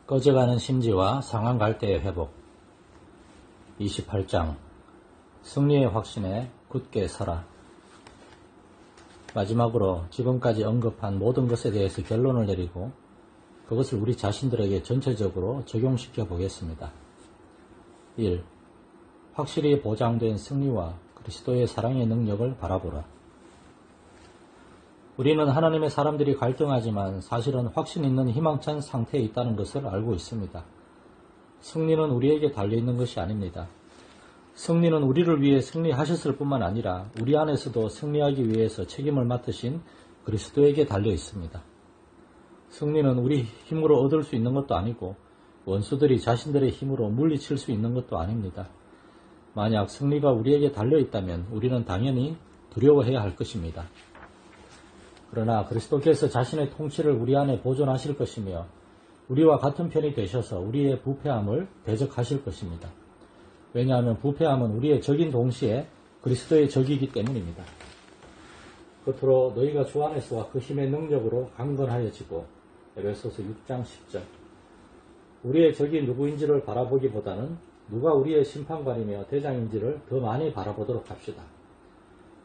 꺼져가는 심지와 상한 갈대의 회복. 28장 승리의 확신에 굳게 서라. 마지막으로 지금까지 언급한 모든 것에 대해서 결론을 내리고 그것을 우리 자신들에게 전체적으로 적용시켜 보겠습니다. 1. 확실히 보장된 승리와 그리스도의 사랑의 능력을 바라보라. 우리는 하나님의 사람들이 갈등하지만 사실은 확신 있는 희망찬 상태에 있다는 것을 알고 있습니다. 승리는 우리에게 달려있는 것이 아닙니다. 승리는 우리를 위해 승리하셨을 뿐만 아니라 우리 안에서도 승리하기 위해서 책임을 맡으신 그리스도에게 달려 있습니다. 승리는 우리 힘으로 얻을 수 있는 것도 아니고 원수들이 자신들의 힘으로 물리칠 수 있는 것도 아닙니다. 만약 승리가 우리에게 달려 있다면 우리는 당연히 두려워해야 할 것입니다. 그러나 그리스도께서 자신의 통치를 우리 안에 보존하실 것이며 우리와 같은 편이 되셔서 우리의 부패함을 대적하실 것입니다. 왜냐하면 부패함은 우리의 적인 동시에 그리스도의 적이기 때문입니다. 끝으로 너희가 주 안에서와 그 힘의 능력으로 강건하여지고 에베소서 6장 10절 우리의 적이 누구인지를 바라보기보다는 누가 우리의 심판관이며 대장인지를 더 많이 바라보도록 합시다.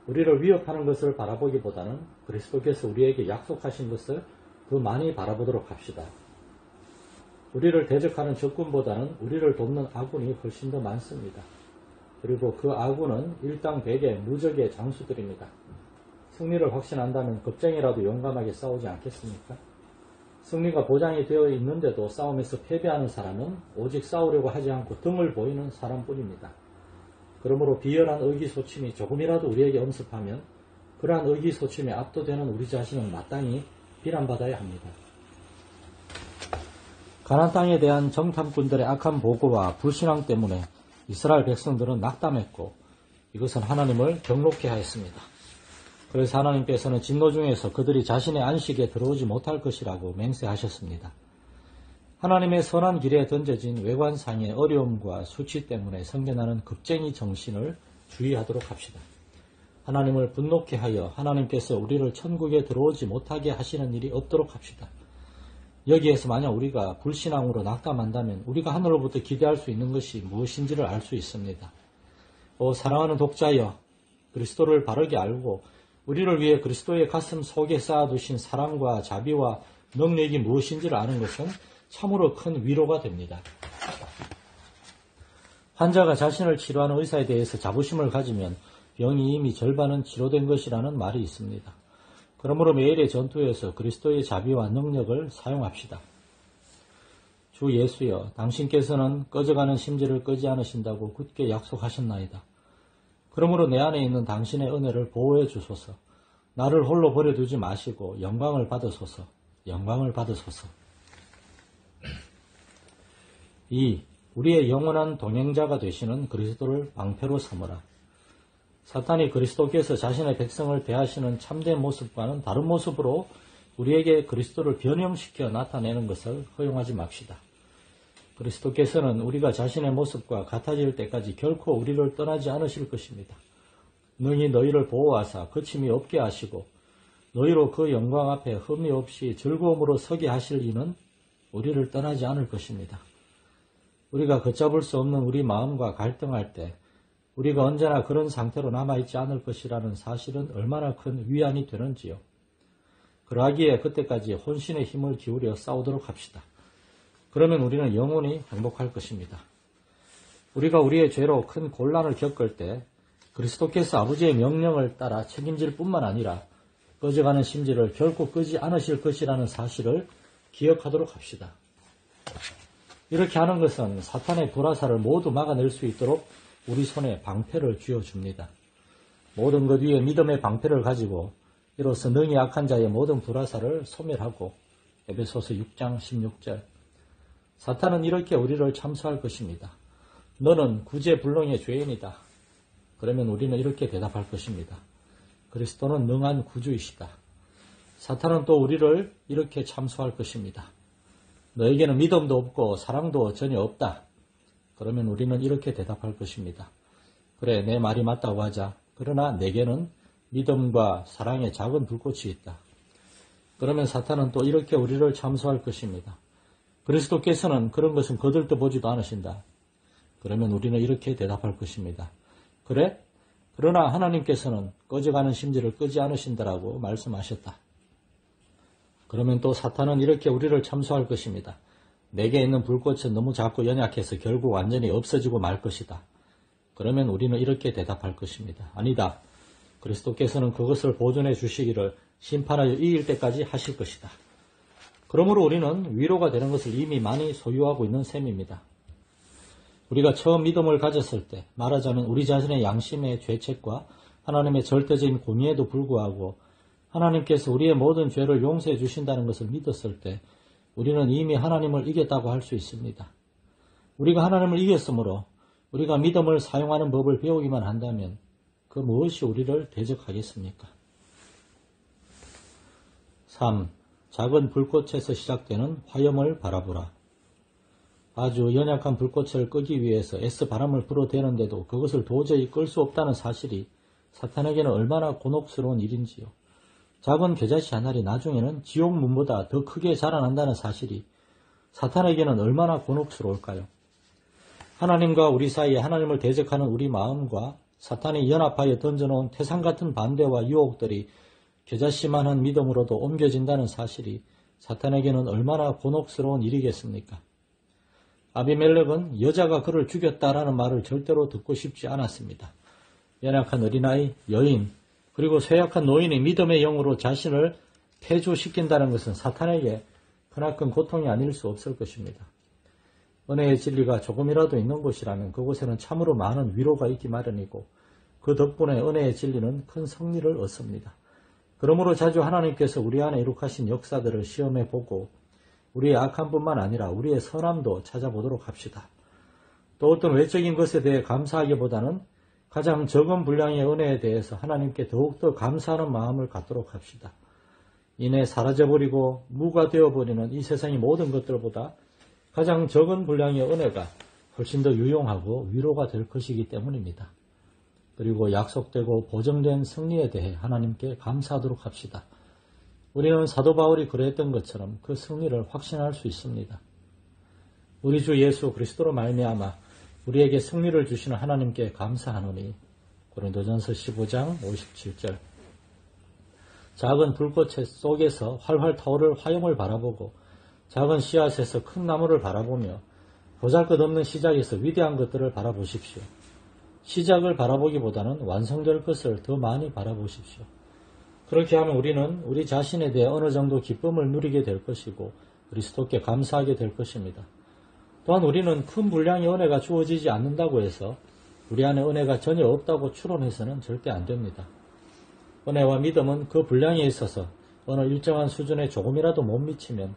우리를 위협하는 것을 바라보기보다는 그리스도께서 우리에게 약속하신 것을 더 많이 바라보도록 합시다. 우리를 대적하는 적군보다는 우리를 돕는 아군이 훨씬 더 많습니다. 그리고 그 아군은 일당백의 무적의 장수들입니다. 승리를 확신한다면 겁쟁이라도 용감하게 싸우지 않겠습니까? 승리가 보장이 되어 있는데도 싸움에서 패배하는 사람은 오직 싸우려고 하지 않고 등을 보이는 사람뿐입니다. 그러므로 비열한 의기소침이 조금이라도 우리에게 엄습하면 그러한 의기소침에 압도되는 우리 자신은 마땅히 비난받아야 합니다. 가나안 땅에 대한 정탐꾼들의 악한 보고와 불신앙 때문에 이스라엘 백성들은 낙담했고 이것은 하나님을 경록케 하였습니다. 그래서 하나님께서는 진노 중에서 그들이 자신의 안식에 들어오지 못할 것이라고 맹세하셨습니다. 하나님의 선한 길에 던져진 외관상의 어려움과 수치 때문에 생겨나는 겁쟁이 정신을 주의하도록 합시다. 하나님을 분노케 하여 하나님께서 우리를 천국에 들어오지 못하게 하시는 일이 없도록 합시다. 여기에서 만약 우리가 불신앙으로 낙담한다면 우리가 하늘로부터 기대할 수 있는 것이 무엇인지를 알 수 있습니다. 사랑하는 독자여, 그리스도를 바르게 알고 우리를 위해 그리스도의 가슴 속에 쌓아두신 사랑과 자비와 능력이 무엇인지를 아는 것은 참으로 큰 위로가 됩니다. 환자가 자신을 치료하는 의사에 대해서 자부심을 가지면 병이 이미 절반은 치료된 것이라는 말이 있습니다. 그러므로 매일의 전투에서 그리스도의 자비와 능력을 사용합시다. 주 예수여, 당신께서는 꺼져가는 심지를 끄지 않으신다고 굳게 약속하셨나이다. 그러므로 내 안에 있는 당신의 은혜를 보호해 주소서. 나를 홀로 버려두지 마시고 영광을 받으소서. 영광을 받으소서. 2. 우리의 영원한 동행자가 되시는 그리스도를 방패로 삼으라. 사탄이 그리스도께서 자신의 백성을 대하시는 참된 모습과는 다른 모습으로 우리에게 그리스도를 변형시켜 나타내는 것을 허용하지 맙시다. 그리스도께서는 우리가 자신의 모습과 같아질 때까지 결코 우리를 떠나지 않으실 것입니다. 능히 너희를 보호하사 거침이 없게 하시고 너희로 그 영광 앞에 흠이 없이 즐거움으로 서게 하실 이는 우리를 떠나지 않을 것입니다. 우리가 걷잡을 수 없는 우리 마음과 갈등할 때 우리가 언제나 그런 상태로 남아있지 않을 것이라는 사실은 얼마나 큰 위안이 되는지요. 그러하기에 그때까지 혼신의 힘을 기울여 싸우도록 합시다. 그러면 우리는 영원히 행복할 것입니다. 우리가 우리의 죄로 큰 곤란을 겪을 때 그리스도께서 아버지의 명령을 따라 책임질 뿐만 아니라 꺼져가는 심지를 결코 끄지 않으실 것이라는 사실을 기억하도록 합시다. 이렇게 하는 것은 사탄의 불화살을 모두 막아낼 수 있도록 우리 손에 방패를 쥐어줍니다. 모든 것 위에 믿음의 방패를 가지고 이로써 능히 약한 자의 모든 불화살을 소멸하고 에베소서 6장 16절 사탄은 이렇게 우리를 참수할 것입니다. 너는 구제불능의 죄인이다. 그러면 우리는 이렇게 대답할 것입니다. 그리스도는 능한 구주이시다. 사탄은 또 우리를 이렇게 참수할 것입니다. 너에게는 믿음도 없고 사랑도 전혀 없다. 그러면 우리는 이렇게 대답할 것입니다. 그래, 내 말이 맞다고 하자. 그러나 내게는 믿음과 사랑의 작은 불꽃이 있다. 그러면 사탄은 또 이렇게 우리를 참수할 것입니다. 그리스도께서는 그런 것은 거들떠 보지도 않으신다. 그러면 우리는 이렇게 대답할 것입니다. 그래? 그러나 하나님께서는 꺼져가는 심지를 끄지 않으신다라고 말씀하셨다. 그러면 또 사탄은 이렇게 우리를 참소할 것입니다. 내게 있는 불꽃은 너무 작고 연약해서 결국 완전히 없어지고 말 것이다. 그러면 우리는 이렇게 대답할 것입니다. 아니다. 그리스도께서는 그것을 보존해 주시기를 심판하여 이길 때까지 하실 것이다. 그러므로 우리는 위로가 되는 것을 이미 많이 소유하고 있는 셈입니다. 우리가 처음 믿음을 가졌을 때 말하자면 우리 자신의 양심의 죄책과 하나님의 절대적인 공의에도 불구하고 하나님께서 우리의 모든 죄를 용서해 주신다는 것을 믿었을 때 우리는 이미 하나님을 이겼다고 할 수 있습니다. 우리가 하나님을 이겼으므로 우리가 믿음을 사용하는 법을 배우기만 한다면 그 무엇이 우리를 대적하겠습니까? 3. 작은 불꽃에서 시작되는 화염을 바라보라. 아주 연약한 불꽃을 끄기 위해서 애써 바람을 불어대는데도 그것을 도저히 끌 수 없다는 사실이 사탄에게는 얼마나 곤혹스러운 일인지요. 작은 겨자씨 한 알이 나중에는 지옥문보다 더 크게 자라난다는 사실이 사탄에게는 얼마나 곤혹스러울까요? 하나님과 우리 사이에 하나님을 대적하는 우리 마음과 사탄이 연합하여 던져놓은 태산 같은 반대와 유혹들이 겨자씨만한 믿음으로도 옮겨진다는 사실이 사탄에게는 얼마나 곤혹스러운 일이겠습니까? 아비멜렉은 여자가 그를 죽였다라는 말을 절대로 듣고 싶지 않았습니다. 연약한 어린아이, 여인, 그리고 쇠약한 노인이 믿음의 영으로 자신을 폐조시킨다는 것은 사탄에게 크나큰 고통이 아닐 수 없을 것입니다. 은혜의 진리가 조금이라도 있는 곳이라면 그곳에는 참으로 많은 위로가 있기 마련이고 그 덕분에 은혜의 진리는 큰 승리를 얻습니다. 그러므로 자주 하나님께서 우리 안에 이룩하신 역사들을 시험해 보고 우리의 악한 뿐만 아니라 우리의 선함도 찾아보도록 합시다. 또 어떤 외적인 것에 대해 감사하기보다는 가장 적은 분량의 은혜에 대해서 하나님께 더욱더 감사하는 마음을 갖도록 합시다. 이내 사라져버리고 무가 되어버리는 이 세상의 모든 것들보다 가장 적은 분량의 은혜가 훨씬 더 유용하고 위로가 될 것이기 때문입니다. 그리고 약속되고 보정된 승리에 대해 하나님께 감사하도록 합시다. 우리는 사도 바울이 그랬던 것처럼 그 승리를 확신할 수 있습니다. 우리 주 예수 그리스도로 말미암아 우리에게 승리를 주시는 하나님께 감사하노니. 고린도전서 15장 57절. 작은 불꽃 속에서 활활 타오를 화염을 바라보고 작은 씨앗에서 큰 나무를 바라보며 보잘것없는 시작에서 위대한 것들을 바라보십시오. 시작을 바라보기보다는 완성될 것을 더 많이 바라보십시오. 그렇게 하면 우리는 우리 자신에 대해 어느 정도 기쁨을 누리게 될 것이고 그리스도께 감사하게 될 것입니다. 또한 우리는 큰 분량의 은혜가 주어지지 않는다고 해서 우리 안에 은혜가 전혀 없다고 추론해서는 절대 안 됩니다. 은혜와 믿음은 그 분량에 있어서 어느 일정한 수준에 조금이라도 못 미치면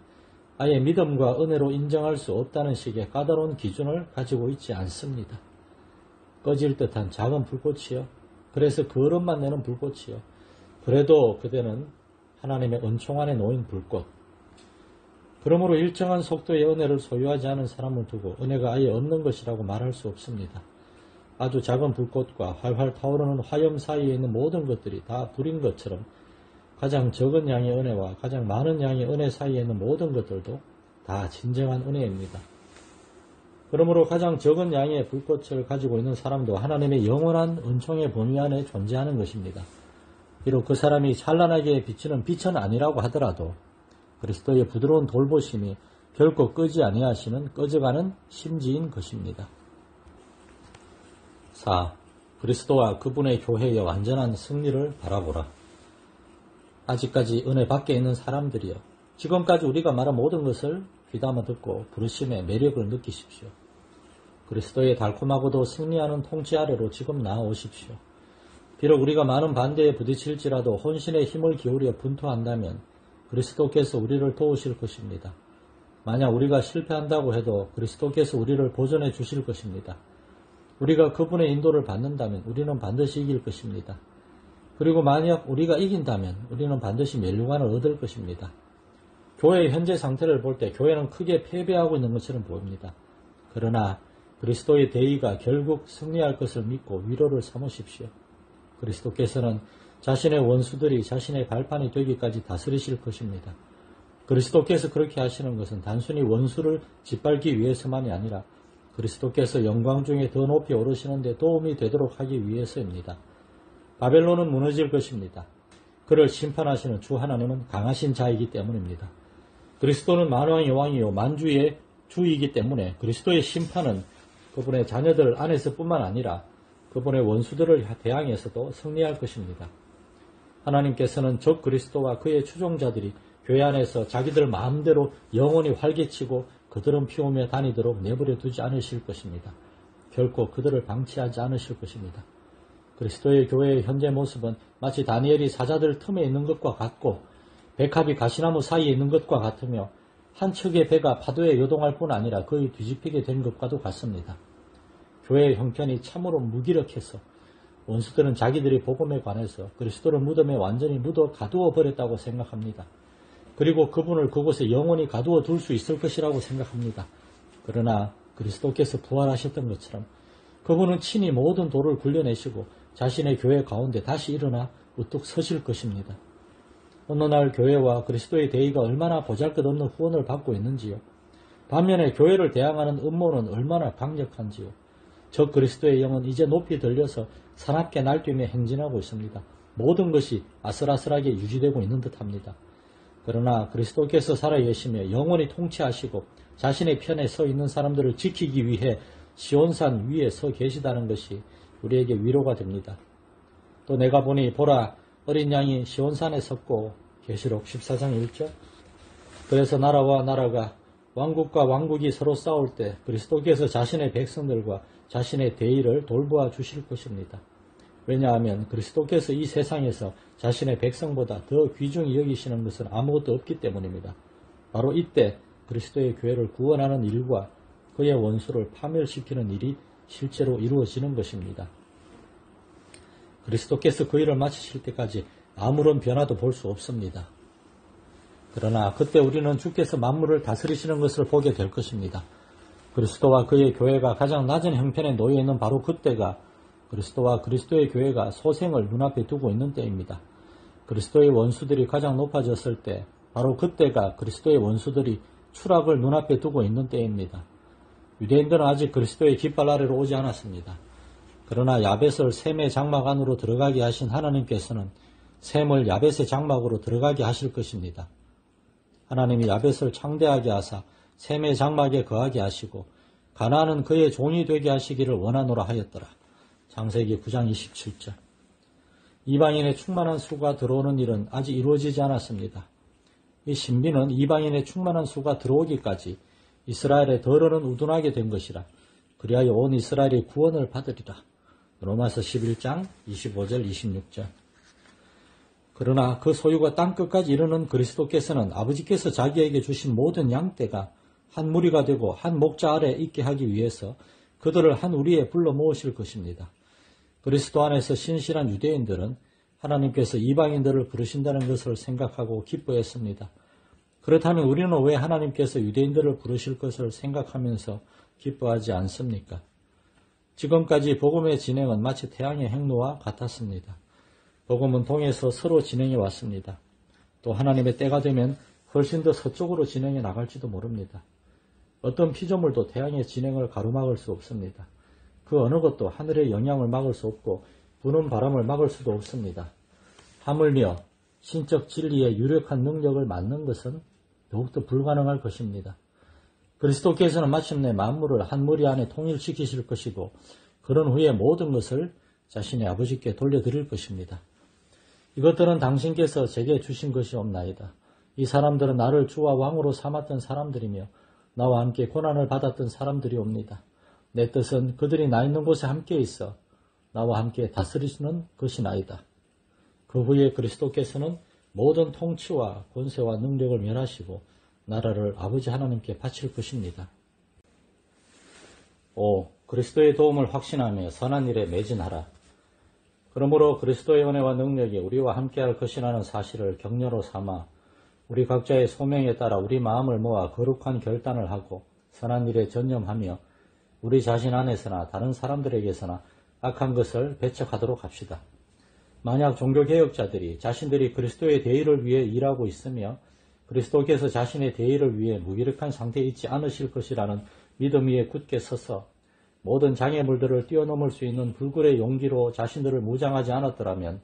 아예 믿음과 은혜로 인정할 수 없다는 식의 까다로운 기준을 가지고 있지 않습니다. 꺼질 듯한 작은 불꽃이요. 그래서 거름만 내는 불꽃이요. 그래도 그대는 하나님의 은총 안에 놓인 불꽃. 그러므로 일정한 속도의 은혜를 소유하지 않은 사람을 두고 은혜가 아예 없는 것이라고 말할 수 없습니다. 아주 작은 불꽃과 활활 타오르는 화염 사이에 있는 모든 것들이 다 불인 것처럼 가장 적은 양의 은혜와 가장 많은 양의 은혜 사이에 있는 모든 것들도 다 진정한 은혜입니다. 그러므로 가장 적은 양의 불꽃을 가지고 있는 사람도 하나님의 영원한 은총의 범위 안에 존재하는 것입니다. 비록 그 사람이 찬란하게 비치는 빛은 아니라고 하더라도 그리스도의 부드러운 돌보심이 결코 끄지 아니하시는 꺼져가는 심지인 것입니다. 4. 그리스도와 그분의 교회의 완전한 승리를 바라보라. 아직까지 은혜 밖에 있는 사람들이여, 지금까지 우리가 말한 모든 것을 귀담아 듣고 부르심의 매력을 느끼십시오. 그리스도의 달콤하고도 승리하는 통치 아래로 지금 나아오십시오. 비록 우리가 많은 반대에 부딪힐지라도 혼신의 힘을 기울여 분투한다면 그리스도께서 우리를 도우실 것입니다. 만약 우리가 실패한다고 해도 그리스도께서 우리를 보존해 주실 것입니다. 우리가 그분의 인도를 받는다면 우리는 반드시 이길 것입니다. 그리고 만약 우리가 이긴다면 우리는 반드시 멸류관을 얻을 것입니다. 교회의 현재 상태를 볼 때 교회는 크게 패배하고 있는 것처럼 보입니다. 그러나 그리스도의 대의가 결국 승리할 것을 믿고 위로를 삼으십시오. 그리스도께서는 자신의 원수들이 자신의 발판이 되기까지 다스리실 것입니다. 그리스도께서 그렇게 하시는 것은 단순히 원수를 짓밟기 위해서만이 아니라 그리스도께서 영광 중에 더 높이 오르시는 데 도움이 되도록 하기 위해서입니다. 바벨론은 무너질 것입니다. 그를 심판하시는 주 하나님은 강하신 자이기 때문입니다. 그리스도는 만왕의 왕이요 만주의 주이기 때문에 그리스도의 심판은 그분의 자녀들 안에서뿐만 아니라 그분의 원수들을 대항해서도 승리할 것입니다. 하나님께서는 적 그리스도와 그의 추종자들이 교회 안에서 자기들 마음대로 영원히 활개치고 그들은 피우며 다니도록 내버려 두지 않으실 것입니다. 결코 그들을 방치하지 않으실 것입니다. 그리스도의 교회의 현재 모습은 마치 다니엘이 사자들 틈에 있는 것과 같고 백합이 가시나무 사이에 있는 것과 같으며 한 척의 배가 파도에 요동할 뿐 아니라 거의 뒤집히게 된 것과도 같습니다. 교회의 형편이 참으로 무기력해서 원수들은 자기들이 복음에 관해서 그리스도를 무덤에 완전히 가두어 버렸다고 생각합니다. 그리고 그분을 그곳에 영원히 가두어 둘 수 있을 것이라고 생각합니다. 그러나 그리스도께서 부활하셨던 것처럼 그분은 친히 모든 돌을 굴려내시고 자신의 교회 가운데 다시 일어나 우뚝 서실 것입니다. 어느 날 교회와 그리스도의 대의가 얼마나 보잘것없는 후원을 받고 있는지요. 반면에 교회를 대항하는 음모는 얼마나 강력한지요. 저 그리스도의 영은 이제 높이 들려서 사납게 날뛰며 행진하고 있습니다. 모든 것이 아슬아슬하게 유지되고 있는 듯합니다. 그러나 그리스도께서 살아계시며 영원히 통치하시고 자신의 편에 서 있는 사람들을 지키기 위해 시온산 위에 서 계시다는 것이 우리에게 위로가 됩니다. 또 내가 보니 보라 어린 양이 시온산에 섰고 계시록 14장 1절 그래서 나라와 나라가 왕국과 왕국이 서로 싸울 때 그리스도께서 자신의 백성들과 자신의 대의를 돌보아 주실 것입니다. 왜냐하면 그리스도께서 이 세상에서 자신의 백성보다 더 귀중히 여기시는 것은 아무것도 없기 때문입니다. 바로 이때 그리스도의 교회를 구원하는 일과 그의 원수를 파멸시키는 일이 실제로 이루어지는 것입니다. 그리스도께서 그 일을 마치실 때까지 아무런 변화도 볼 수 없습니다. 그러나 그때 우리는 주께서 만물을 다스리시는 것을 보게 될 것입니다. 그리스도와 그의 교회가 가장 낮은 형편에 놓여 있는 바로 그때가 그리스도와 그리스도의 교회가 소생을 눈앞에 두고 있는 때입니다. 그리스도의 원수들이 가장 높아졌을 때 바로 그때가 그리스도의 원수들이 추락을 눈앞에 두고 있는 때입니다. 유대인들은 아직 그리스도의 깃발 아래로 오지 않았습니다. 그러나 야벳을 셈의 장막 안으로 들어가게 하신 하나님께서는 셈을 야벳의 장막으로 들어가게 하실 것입니다. 하나님이 야벳을 창대하게 하사 셈의 장막에 거하게 하시고 가나안은 그의 종이 되게 하시기를 원하노라 하였더라. 창세기 9장 27절. 이방인의 충만한 수가 들어오는 일은 아직 이루어지지 않았습니다. 이 신비는 이방인의 충만한 수가 들어오기까지 이스라엘의 덜어는 우둔하게 된 것이라. 그리하여 온 이스라엘이 구원을 받으리라. 로마서 11장 25절 26절. 그러나 그 소유가 땅끝까지 이르는 그리스도께서는 아버지께서 자기에게 주신 모든 양떼가 한 무리가 되고 한 목자 아래 있게 하기 위해서 그들을 한 우리에 불러 모으실 것입니다. 그리스도 안에서 신실한 유대인들은 하나님께서 이방인들을 부르신다는 것을 생각하고 기뻐했습니다. 그렇다면 우리는 왜 하나님께서 유대인들을 부르실 것을 생각하면서 기뻐하지 않습니까? 지금까지 복음의 진행은 마치 태양의 행로와 같았습니다. 복음은 동에서 서로 진행해 왔습니다. 또 하나님의 때가 되면 훨씬 더 서쪽으로 진행해 나갈지도 모릅니다. 어떤 피조물도 태양의 진행을 가로막을 수 없습니다. 그 어느 것도 하늘의 영향을 막을 수 없고 부는 바람을 막을 수도 없습니다. 하물며 신적 진리의 유력한 능력을 막는 것은 더욱더 불가능할 것입니다. 그리스도께서는 마침내 만물을 한 무리 안에 통일시키실 것이고 그런 후에 모든 것을 자신의 아버지께 돌려드릴 것입니다. 이것들은 당신께서 제게 주신 것이 없나이다. 이 사람들은 나를 주와 왕으로 삼았던 사람들이며 나와 함께 고난을 받았던 사람들이옵니다. 내 뜻은 그들이 나 있는 곳에 함께 있어 나와 함께 다스리시는 것이나이다. 그 후에 그리스도께서는 모든 통치와 권세와 능력을 멸하시고 나라를 아버지 하나님께 바칠 것입니다. 5. 그리스도의 도움을 확신하며 선한 일에 매진하라. 그러므로 그리스도의 은혜와 능력이 우리와 함께할 것이라는 사실을 격려로 삼아 우리 각자의 소명에 따라 우리 마음을 모아 거룩한 결단을 하고 선한 일에 전념하며 우리 자신 안에서나 다른 사람들에게서나 악한 것을 배척하도록 합시다. 만약 종교개혁자들이 자신들이 그리스도의 대의를 위해 일하고 있으며 그리스도께서 자신의 대의를 위해 무기력한 상태에 있지 않으실 것이라는 믿음 위에 굳게 서서 모든 장애물들을 뛰어넘을 수 있는 불굴의 용기로 자신들을 무장하지 않았더라면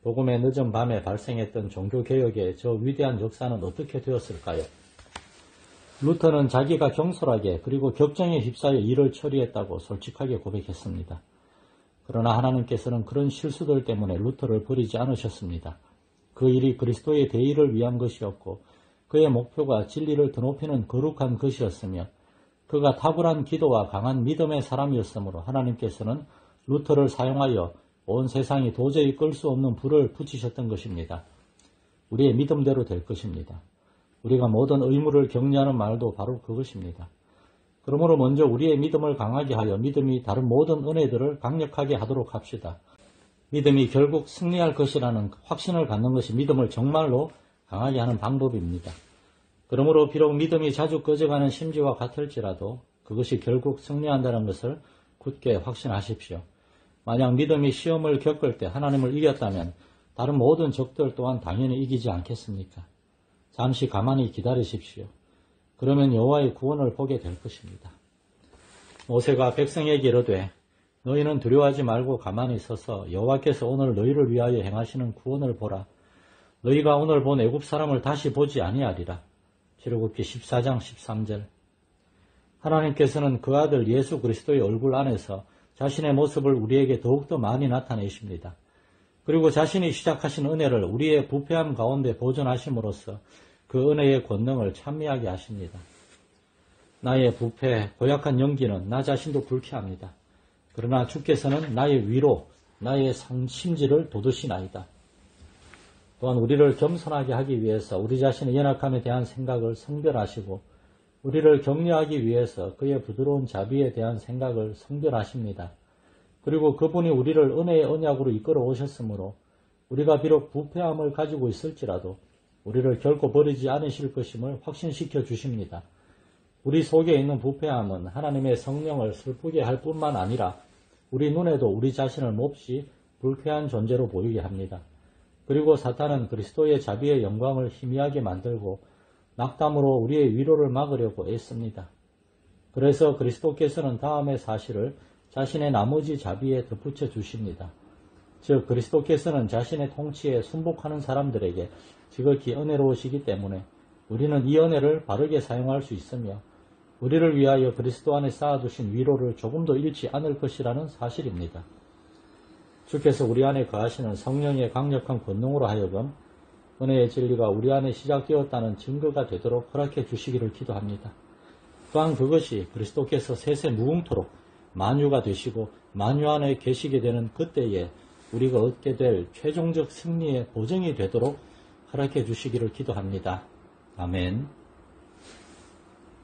복음의 늦은 밤에 발생했던 종교개혁의 저 위대한 역사는 어떻게 되었을까요? 루터는 자기가 경솔하게 그리고 격정에 휩싸여 일을 처리했다고 솔직하게 고백했습니다. 그러나 하나님께서는 그런 실수들 때문에 루터를 버리지 않으셨습니다. 그 일이 그리스도의 대의를 위한 것이었고 그의 목표가 진리를 드높이는 거룩한 것이었으며 그가 탁월한 기도와 강한 믿음의 사람이었으므로 하나님께서는 루터를 사용하여 온 세상이 도저히 끌 수 없는 불을 붙이셨던 것입니다. 우리의 믿음대로 될 것입니다. 우리가 모든 의무를 격려하는 말도 바로 그것입니다. 그러므로 먼저 우리의 믿음을 강하게 하여 믿음이 다른 모든 은혜들을 강력하게 하도록 합시다. 믿음이 결국 승리할 것이라는 확신을 갖는 것이 믿음을 정말로 강하게 하는 방법입니다. 그러므로 비록 믿음이 자주 꺼져가는 심지와 같을지라도 그것이 결국 승리한다는 것을 굳게 확신하십시오. 만약 믿음이 시험을 겪을 때 하나님을 이겼다면 다른 모든 적들 또한 당연히 이기지 않겠습니까? 잠시 가만히 기다리십시오. 그러면 여호와의 구원을 보게 될 것입니다. 모세가 백성에게 이르되 너희는 두려워하지 말고 가만히 서서 여호와께서 오늘 너희를 위하여 행하시는 구원을 보라. 너희가 오늘 본 애굽 사람을 다시 보지 아니하리라. 출애굽기 14장 13절. 하나님께서는 그 아들 예수 그리스도의 얼굴 안에서 자신의 모습을 우리에게 더욱더 많이 나타내십니다. 그리고 자신이 시작하신 은혜를 우리의 부패함 가운데 보존하심으로써 그 은혜의 권능을 찬미하게 하십니다. 나의 부패, 고약한 연기는 나 자신도 불쾌합니다. 그러나 주께서는 나의 위로, 나의 심지를 돋우시나이다. 또한 우리를 겸손하게 하기 위해서 우리 자신의 연약함에 대한 생각을 성별하시고 우리를 격려하기 위해서 그의 부드러운 자비에 대한 생각을 성별하십니다. 그리고 그분이 우리를 은혜의 언약으로 이끌어 오셨으므로 우리가 비록 부패함을 가지고 있을지라도 우리를 결코 버리지 않으실 것임을 확신시켜 주십니다. 우리 속에 있는 부패함은 하나님의 성령을 슬프게 할 뿐만 아니라 우리 눈에도 우리 자신을 몹시 불쾌한 존재로 보이게 합니다. 그리고 사탄은 그리스도의 자비의 영광을 희미하게 만들고 낙담으로 우리의 위로를 막으려고 애씁니다. 그래서 그리스도께서는 다음의 사실을 자신의 나머지 자비에 덧붙여 주십니다. 즉 그리스도께서는 자신의 통치에 순복하는 사람들에게 지극히 은혜로우시기 때문에 우리는 이 은혜를 바르게 사용할 수 있으며 우리를 위하여 그리스도 안에 쌓아두신 위로를 조금도 잃지 않을 것이라는 사실입니다. 주께서 우리 안에 거하시는 성령의 강력한 권능으로 하여금 은혜의 진리가 우리 안에 시작되었다는 증거가 되도록 허락해 주시기를 기도합니다. 또한 그것이 그리스도께서 세세 무궁토록 만유가 되시고 만유 안에 계시게 되는 그때에 우리가 얻게 될 최종적 승리의 보증이 되도록 허락해 주시기를 기도합니다. 아멘.